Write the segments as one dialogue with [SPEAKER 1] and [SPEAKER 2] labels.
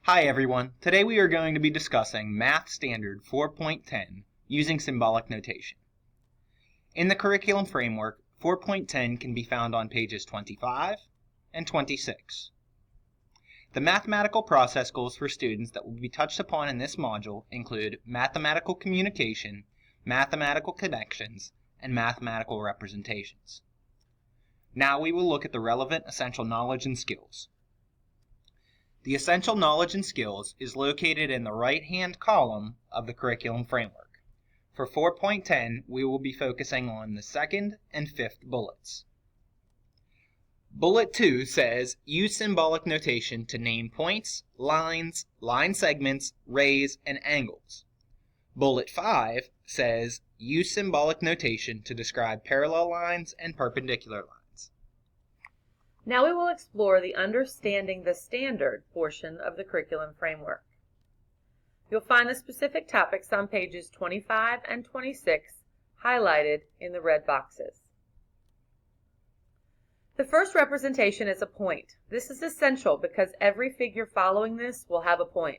[SPEAKER 1] Hi everyone, today we are going to be discussing Math Standard 4.10 using symbolic notation. In the curriculum framework, 4.10 can be found on pages 25 and 26. The mathematical process goals for students that will be touched upon in this module include mathematical communication, mathematical connections, and mathematical representations. Now we will look at the relevant essential knowledge and skills. The essential knowledge and skills is located in the right-hand column of the curriculum framework. For 4.10, we will be focusing on the second and fifth bullets. Bullet 2 says, use symbolic notation to name points, lines, line segments, rays, and angles. Bullet 5 says, use symbolic notation to describe parallel lines and perpendicular lines.
[SPEAKER 2] Now we will explore the Understanding the Standard portion of the curriculum framework. You'll find the specific topics on pages 25 and 26 highlighted in the red boxes. The first representation is a point. This is essential because every figure following this will have a point.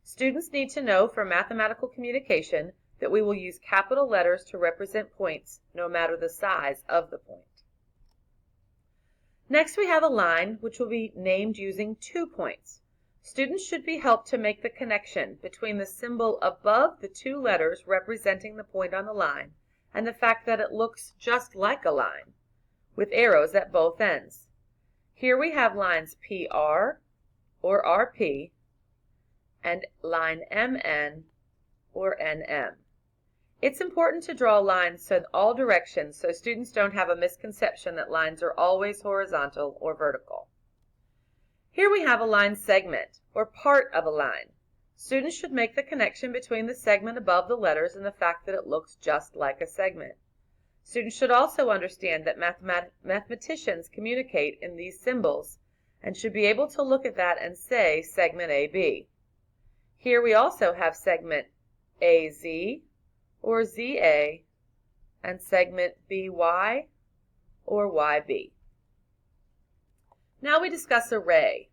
[SPEAKER 2] Students need to know for mathematical communication that we will use capital letters to represent points no matter the size of the point. Next, we have a line which will be named using 2 points. Students should be helped to make the connection between the symbol above the 2 letters representing the point on the line and the fact that it looks just like a line, with arrows at both ends. Here we have lines PR or RP and line MN or NM. It's important to draw lines in all directions so students don't have a misconception that lines are always horizontal or vertical. Here we have a line segment, or part of a line. Students should make the connection between the segment above the letters and the fact that it looks just like a segment. Students should also understand that mathematicians communicate in these symbols and should be able to look at that and say segment AB. Here we also have segment AZ, or ZA, and segment BY or YB. Now we discuss a ray.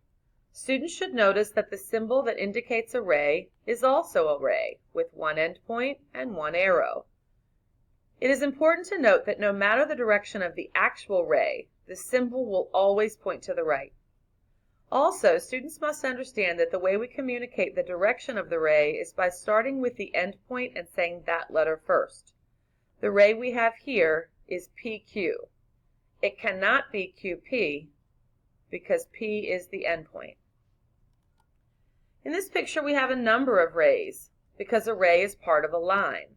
[SPEAKER 2] Students should notice that the symbol that indicates a ray is also a ray with one endpoint and one arrow. It is important to note that no matter the direction of the actual ray, the symbol will always point to the right. Also, students must understand that the way we communicate the direction of the ray is by starting with the endpoint and saying that letter first. The ray we have here is PQ. It cannot be QP because P is the endpoint. In this picture we have a number of rays because a ray is part of a line.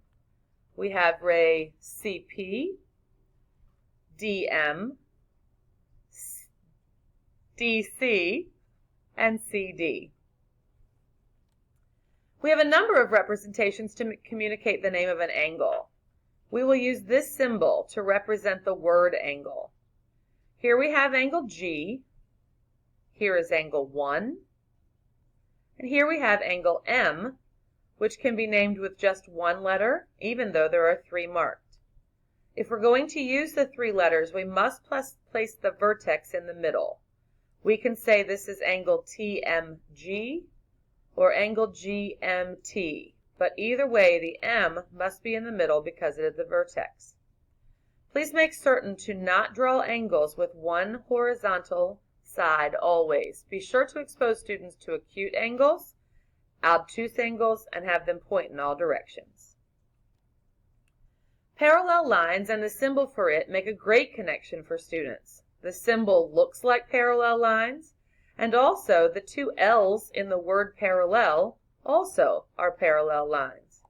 [SPEAKER 2] We have ray CP, DM, DC, and CD. We have a number of representations to communicate the name of an angle. We will use this symbol to represent the word angle. Here we have angle G, here is angle 1, and here we have angle M, which can be named with just one letter, even though there are 3 marked. If we're going to use the 3 letters, we must place the vertex in the middle. We can say this is angle TMG or angle GMT, but either way the M must be in the middle because it is the vertex. Please make certain to not draw angles with one horizontal side always. Be sure to expose students to acute angles, obtuse angles, and have them point in all directions. Parallel lines and the symbol for it make a great connection for students. The symbol looks like parallel lines, and also the 2 L's in the word parallel also are parallel lines.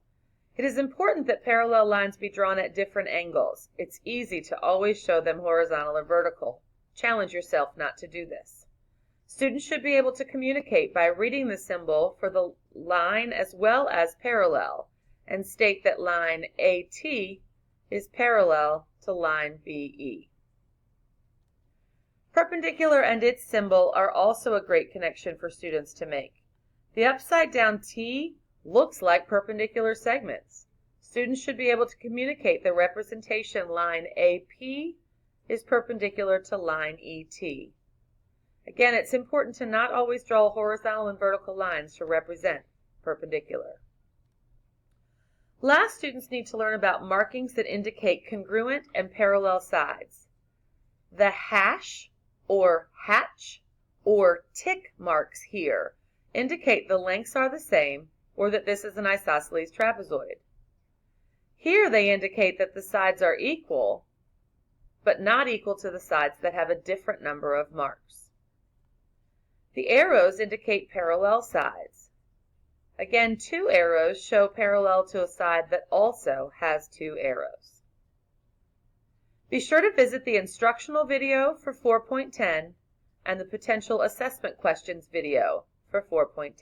[SPEAKER 2] It is important that parallel lines be drawn at different angles. It's easy to always show them horizontal or vertical. Challenge yourself not to do this. Students should be able to communicate by reading the symbol for the line as well as parallel, and state that line AT is parallel to line BE. Perpendicular and its symbol are also a great connection for students to make. The upside down T looks like perpendicular segments. Students should be able to communicate the representation line AP is perpendicular to line ET. Again, it's important to not always draw horizontal and vertical lines to represent perpendicular. Last, students need to learn about markings that indicate congruent and parallel sides. The hash or hatch or tick marks here indicate the lengths are the same or that this is an isosceles trapezoid. Here they indicate that the sides are equal, but not equal to the sides that have a different number of marks. The arrows indicate parallel sides. Again, 2 arrows show parallel to a side that also has 2 arrows. Be sure to visit the instructional video for 4.10 and the potential assessment questions video for 4.10.